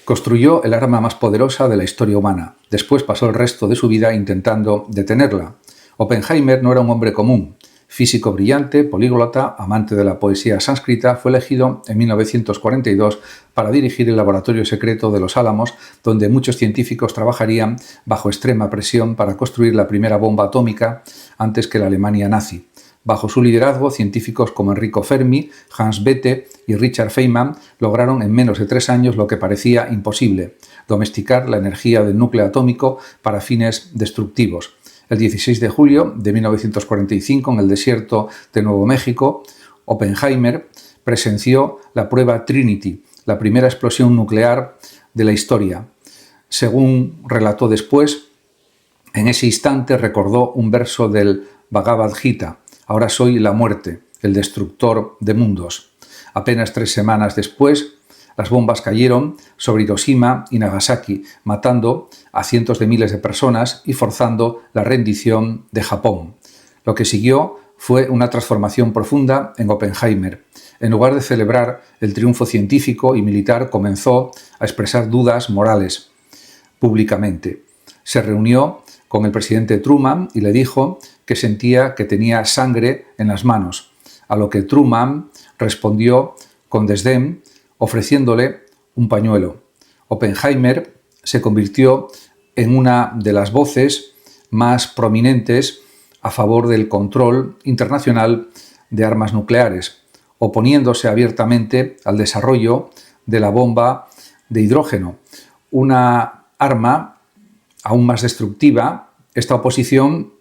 Construyó el arma más poderosa de la historia humana. Después pasó el resto de su vida intentando detenerla. Oppenheimer no era un hombre común. Físico brillante, políglota, amante de la poesía sánscrita, fue elegido en 1942 para dirigir el laboratorio secreto de Los Álamos, donde muchos científicos trabajarían bajo extrema presión para construir la primera bomba atómica antes que la Alemania nazi. Bajo su liderazgo, científicos como Enrico Fermi, Hans Bethe y Richard Feynman lograron en menos de 3 años lo que parecía imposible: domesticar la energía del núcleo atómico para fines destructivos. El 16 de julio de 1945, en el desierto de Nuevo México, Oppenheimer presenció la prueba Trinity, la primera explosión nuclear de la historia. Según relató después, en ese instante recordó un verso del Bhagavad Gita: «Ahora soy la muerte, el destructor de mundos». Apenas 3 semanas después, las bombas cayeron sobre Hiroshima y Nagasaki, matando a cientos de miles de personas y forzando la rendición de Japón. Lo que siguió fue una transformación profunda en Oppenheimer. En lugar de celebrar el triunfo científico y militar, comenzó a expresar dudas morales públicamente. Se reunió con el presidente Truman y le dijo que sentía que tenía sangre en las manos, a lo que Truman respondió con desdén ofreciéndole un pañuelo. Oppenheimer se convirtió en una de las voces más prominentes a favor del control internacional de armas nucleares, oponiéndose abiertamente al desarrollo de la bomba de hidrógeno, una arma aún más destructiva. Esta oposición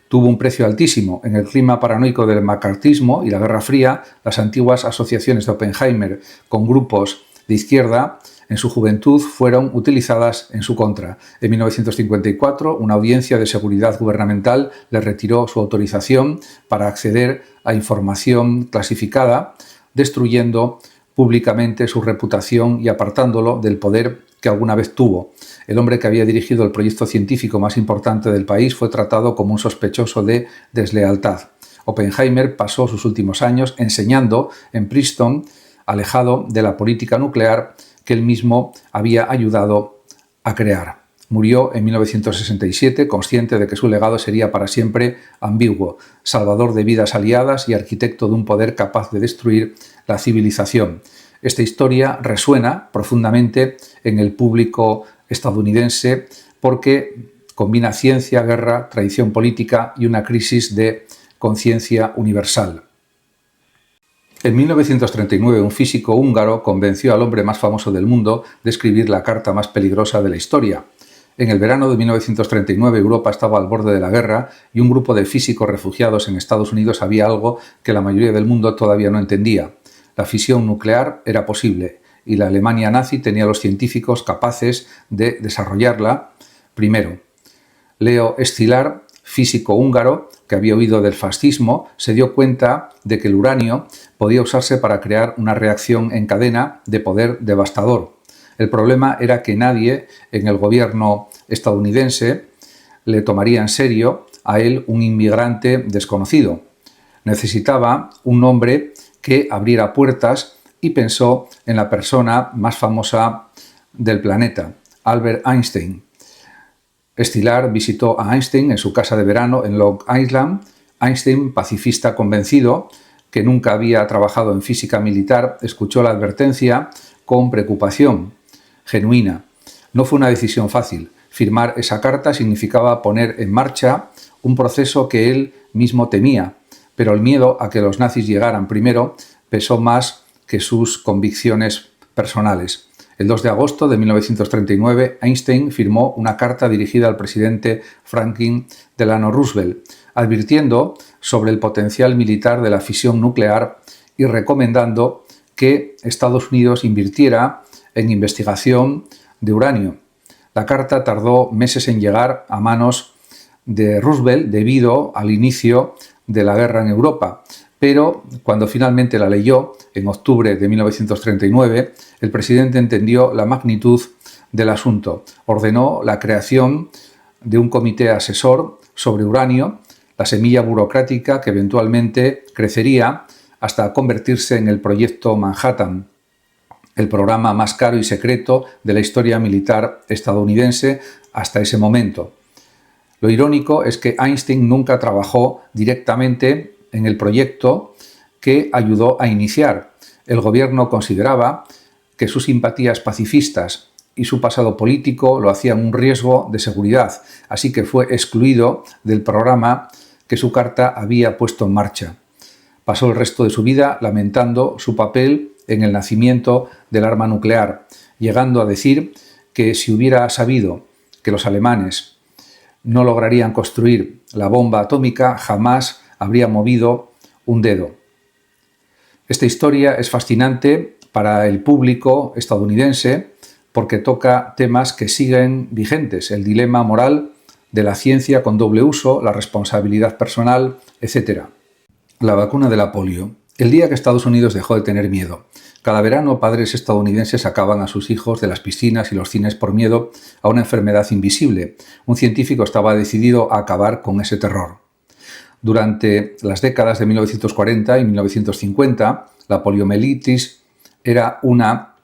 tuvo un precio altísimo. En el clima paranoico del macartismo y la Guerra Fría, las antiguas asociaciones de Oppenheimer con grupos de izquierda en su juventud fueron utilizadas en su contra. En 1954, una audiencia de seguridad gubernamental le retiró su autorización para acceder a información clasificada, destruyendo públicamente su reputación y apartándolo del poder que alguna vez tuvo. El hombre que había dirigido el proyecto científico más importante del país fue tratado como un sospechoso de deslealtad. Oppenheimer pasó sus últimos años enseñando en Princeton, alejado de la política nuclear que él mismo había ayudado a crear. Murió en 1967, consciente de que su legado sería para siempre ambiguo: salvador de vidas aliadas y arquitecto de un poder capaz de destruir la civilización. Esta historia resuena profundamente en el público estadounidense porque combina ciencia, guerra, tradición política y una crisis de conciencia universal. En 1939, un físico húngaro convenció al hombre más famoso del mundo de escribir la carta más peligrosa de la historia. En el verano de 1939, Europa estaba al borde de la guerra y un grupo de físicos refugiados en Estados Unidos sabía algo que la mayoría del mundo todavía no entendía: la fisión nuclear era posible y la Alemania nazi tenía los científicos capaces de desarrollarla primero. Leo Szilard, físico húngaro que había oído del fascismo, se dio cuenta de que el uranio podía usarse para crear una reacción en cadena de poder devastador. El problema era que nadie en el gobierno estadounidense le tomaría en serio a él, un inmigrante desconocido. Necesitaba un hombre que abriera puertas y pensó en la persona más famosa del planeta, Albert Einstein. Szilard visitó a Einstein en su casa de verano en Long Island. Einstein, pacifista convencido, que nunca había trabajado en física militar, escuchó la advertencia con preocupación genuina. No fue una decisión fácil. Firmar esa carta significaba poner en marcha un proceso que él mismo temía, pero el miedo a que los nazis llegaran primero pesó más que sus convicciones personales. El 2 de agosto de 1939, Einstein firmó una carta dirigida al presidente Franklin Delano Roosevelt, advirtiendo sobre el potencial militar de la fisión nuclear y recomendando que Estados Unidos invirtiera en investigación de uranio. La carta tardó meses en llegar a manos de Roosevelt debido al inicio de la guerra en Europa, pero cuando finalmente la leyó, en octubre de 1939, el presidente entendió la magnitud del asunto. Ordenó la creación de un comité asesor sobre uranio, la semilla burocrática que eventualmente crecería hasta convertirse en el Proyecto Manhattan. el programa más caro y secreto de la historia militar estadounidense hasta ese momento. Lo irónico es que Einstein nunca trabajó directamente en el proyecto que ayudó a iniciar. El gobierno consideraba que sus simpatías pacifistas y su pasado político lo hacían un riesgo de seguridad, así que fue excluido del programa que su carta había puesto en marcha. Pasó el resto de su vida lamentando su papel en el nacimiento del arma nuclear, llegando a decir que si hubiera sabido que los alemanes no lograrían construir la bomba atómica, jamás habría movido un dedo. Esta historia es fascinante para el público estadounidense porque toca temas que siguen vigentes: el dilema moral de la ciencia con doble uso, la responsabilidad personal, etc. La vacuna de la polio. El día que Estados Unidos dejó de tener miedo. Cada verano padres estadounidenses sacaban a sus hijos de las piscinas y los cines por miedo a una enfermedad invisible. Un científico estaba decidido a acabar con ese terror. Durante las décadas de 1940 y 1950, la poliomielitis era una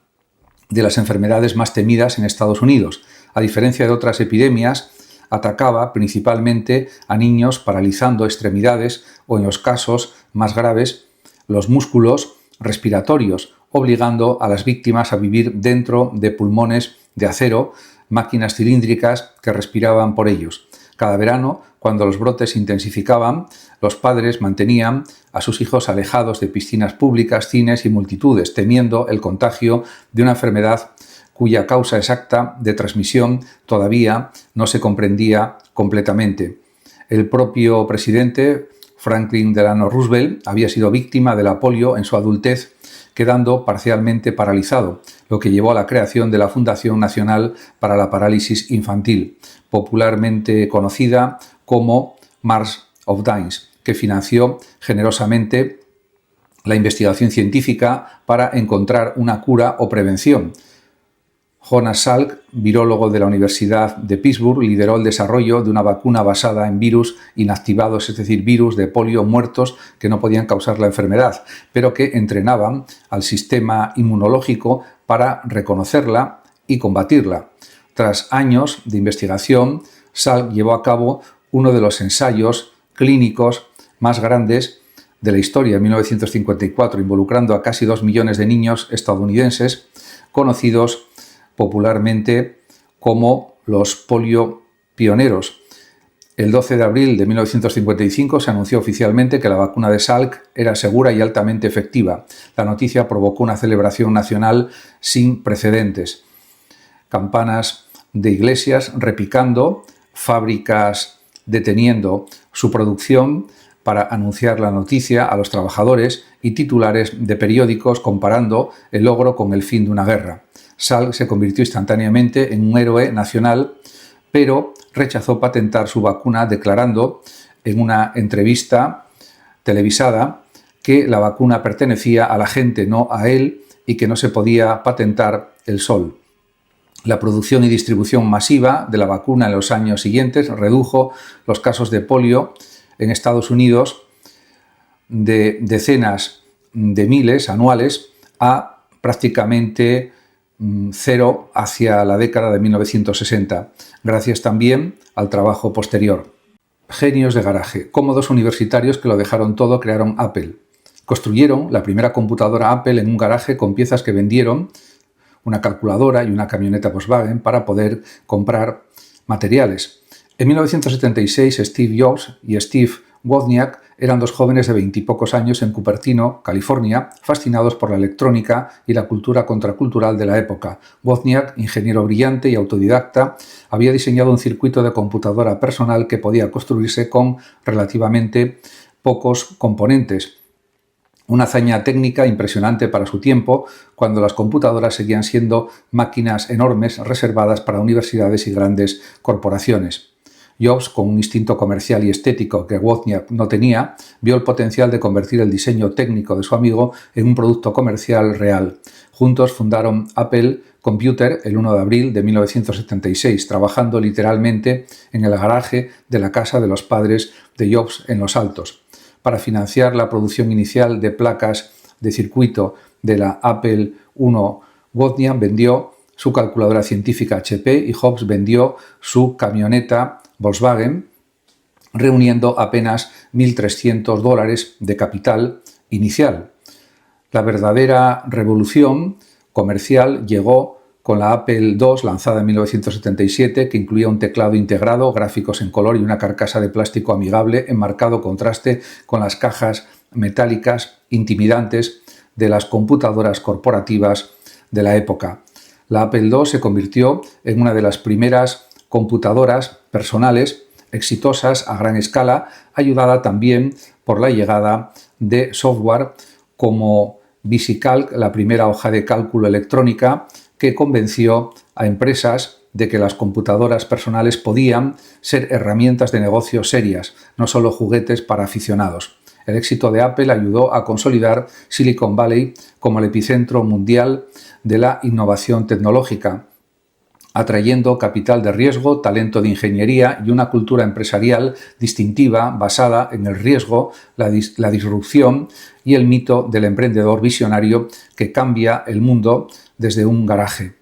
de las enfermedades más temidas en Estados Unidos. A diferencia de otras epidemias, atacaba principalmente a niños paralizando extremidades o, en los casos más graves, los músculos respiratorios, obligando a las víctimas a vivir dentro de pulmones de acero, máquinas cilíndricas que respiraban por ellos. Cada verano, cuando los brotes se intensificaban, los padres mantenían a sus hijos alejados de piscinas públicas, cines y multitudes, temiendo el contagio de una enfermedad cuya causa exacta de transmisión todavía no se comprendía completamente. El propio presidente Franklin Delano Roosevelt había sido víctima de la polio en su adultez, quedando parcialmente paralizado, lo que llevó a la creación de la Fundación Nacional para la Parálisis Infantil, popularmente conocida como March of Dimes, que financió generosamente la investigación científica para encontrar una cura o prevención. Jonas Salk, virólogo de la Universidad de Pittsburgh, lideró el desarrollo de una vacuna basada en virus inactivados, es decir, virus de polio muertos que no podían causar la enfermedad, pero que entrenaban al sistema inmunológico para reconocerla y combatirla. Tras años de investigación, Salk llevó a cabo uno de los ensayos clínicos más grandes de la historia en 1954, involucrando a casi 2 millones de niños estadounidenses, conocidos popularmente como los poliopioneros. El 12 de abril de 1955 se anunció oficialmente que la vacuna de Salk era segura y altamente efectiva. La noticia provocó una celebración nacional sin precedentes. Campanas de iglesias repicando, fábricas deteniendo su producción para anunciar la noticia a los trabajadores y titulares de periódicos comparando el logro con el fin de una guerra. Salk se convirtió instantáneamente en un héroe nacional, pero rechazó patentar su vacuna, declarando en una entrevista televisada que la vacuna pertenecía a la gente, no a él, y que no se podía patentar el sol. La producción y distribución masiva de la vacuna en los años siguientes redujo los casos de polio en Estados Unidos de decenas de miles anuales a prácticamente cero hacia la década de 1960, gracias también al trabajo posterior. Genios de garaje, cómodos universitarios que lo dejaron todo, crearon Apple. Construyeron la primera computadora Apple en un garaje con piezas que vendieron, una calculadora y una camioneta Volkswagen, para poder comprar materiales. En 1976, Steve Jobs y Steve Wozniak eran dos jóvenes de 20 y pocos años en Cupertino, California, fascinados por la electrónica y la cultura contracultural de la época. Wozniak, ingeniero brillante y autodidacta, había diseñado un circuito de computadora personal que podía construirse con relativamente pocos componentes. Una hazaña técnica impresionante para su tiempo, cuando las computadoras seguían siendo máquinas enormes reservadas para universidades y grandes corporaciones. Jobs, con un instinto comercial y estético que Wozniak no tenía, vio el potencial de convertir el diseño técnico de su amigo en un producto comercial real. Juntos fundaron Apple Computer el 1 de abril de 1976, trabajando literalmente en el garaje de la casa de los padres de Jobs en Los Altos. Para financiar la producción inicial de placas de circuito de la Apple I Wozniak vendió su calculadora científica HP y Jobs vendió su camioneta Volkswagen, reuniendo apenas $1.300 de capital inicial. La verdadera revolución comercial llegó con la Apple II, lanzada en 1977, que incluía un teclado integrado, gráficos en color y una carcasa de plástico amigable en marcado contraste con las cajas metálicas intimidantes de las computadoras corporativas de la época. La Apple II se convirtió en una de las primeras computadoras personales exitosas a gran escala, ayudada también por la llegada de software como VisiCalc, la primera hoja de cálculo electrónica que convenció a empresas de que las computadoras personales podían ser herramientas de negocio serias, no solo juguetes para aficionados. El éxito de Apple ayudó a consolidar Silicon Valley como el epicentro mundial de la innovación tecnológica, atrayendo capital de riesgo, talento de ingeniería y una cultura empresarial distintiva basada en el riesgo, la disrupción y el mito del emprendedor visionario que cambia el mundo desde un garaje.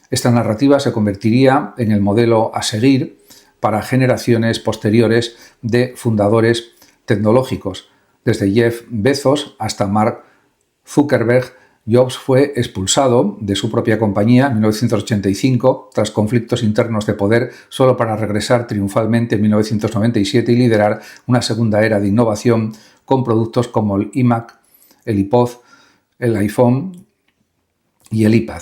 Esta narrativa se convertiría en el modelo a seguir para generaciones posteriores de fundadores tecnológicos. Desde Jeff Bezos hasta Mark Zuckerberg, Jobs fue expulsado de su propia compañía en 1985 tras conflictos internos de poder, solo para regresar triunfalmente en 1997 y liderar una segunda era de innovación con productos como el iMac, el iPod, el iPhone y el iPad,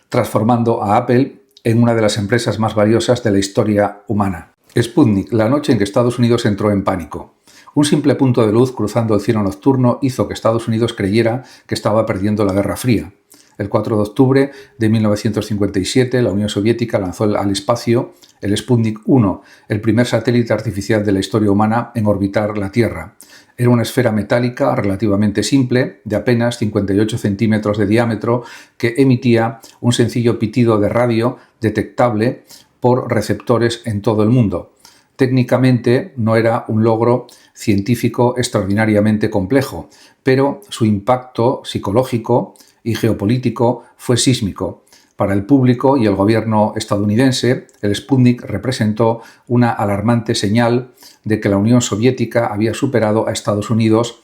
transformando a Apple en una de las empresas más valiosas de la historia humana. Sputnik, la noche en que Estados Unidos entró en pánico. Un simple punto de luz cruzando el cielo nocturno hizo que Estados Unidos creyera que estaba perdiendo la Guerra Fría. El 4 de octubre de 1957, la Unión Soviética lanzó al espacio el Sputnik 1, el primer satélite artificial de la historia humana en orbitar la Tierra. Era una esfera metálica relativamente simple, de apenas 58 centímetros de diámetro, que emitía un sencillo pitido de radio detectable por receptores en todo el mundo. Técnicamente no era un logro científico extraordinariamente complejo, pero su impacto psicológico y geopolítico fue sísmico. Para el público y el gobierno estadounidense, el Sputnik representó una alarmante señal de que la Unión Soviética había superado a Estados Unidos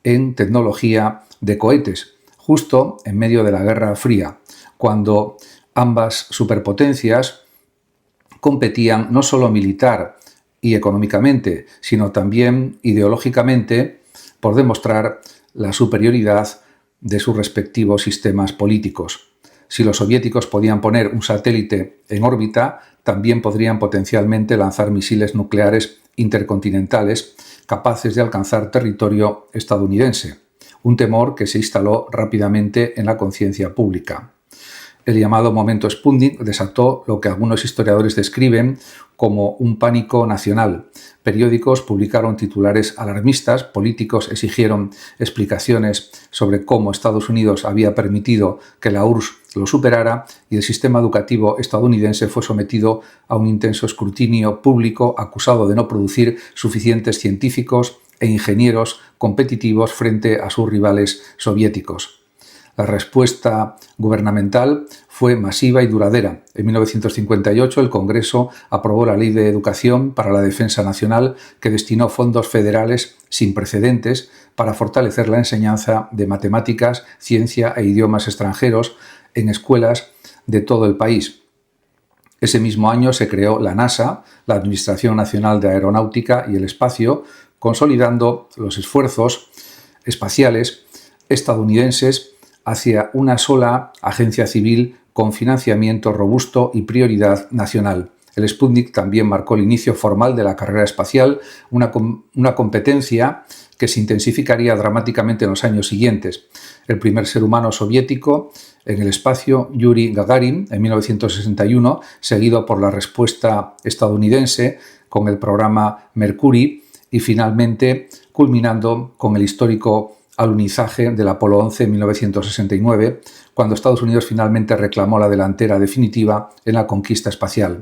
en tecnología de cohetes, justo en medio de la Guerra Fría, cuando ambas superpotencias competían no solo militar y económicamente, sino también ideológicamente por demostrar la superioridad de sus respectivos sistemas políticos. Si los soviéticos podían poner un satélite en órbita, también podrían potencialmente lanzar misiles nucleares intercontinentales capaces de alcanzar territorio estadounidense, un temor que se instaló rápidamente en la conciencia pública. El llamado momento Sputnik desató lo que algunos historiadores describen como un pánico nacional. Periódicos publicaron titulares alarmistas, políticos exigieron explicaciones sobre cómo Estados Unidos había permitido que la URSS lo superara y el sistema educativo estadounidense fue sometido a un intenso escrutinio público acusado de no producir suficientes científicos e ingenieros competitivos frente a sus rivales soviéticos. La respuesta gubernamental fue masiva y duradera. En 1958 el Congreso aprobó la Ley de Educación para la Defensa Nacional, que destinó fondos federales sin precedentes para fortalecer la enseñanza de matemáticas, ciencia e idiomas extranjeros en escuelas de todo el país. Ese mismo año se creó la NASA, la Administración Nacional de Aeronáutica y el Espacio, consolidando los esfuerzos espaciales estadounidenses hacia una sola agencia civil con financiamiento robusto y prioridad nacional. El Sputnik también marcó el inicio formal de la carrera espacial, una competencia que se intensificaría dramáticamente en los años siguientes. El primer ser humano soviético en el espacio, Yuri Gagarin, en 1961, seguido por la respuesta estadounidense con el programa Mercury y finalmente culminando con el histórico alunizaje del Apolo 11 en 1969, cuando Estados Unidos finalmente reclamó la delantera definitiva en la conquista espacial.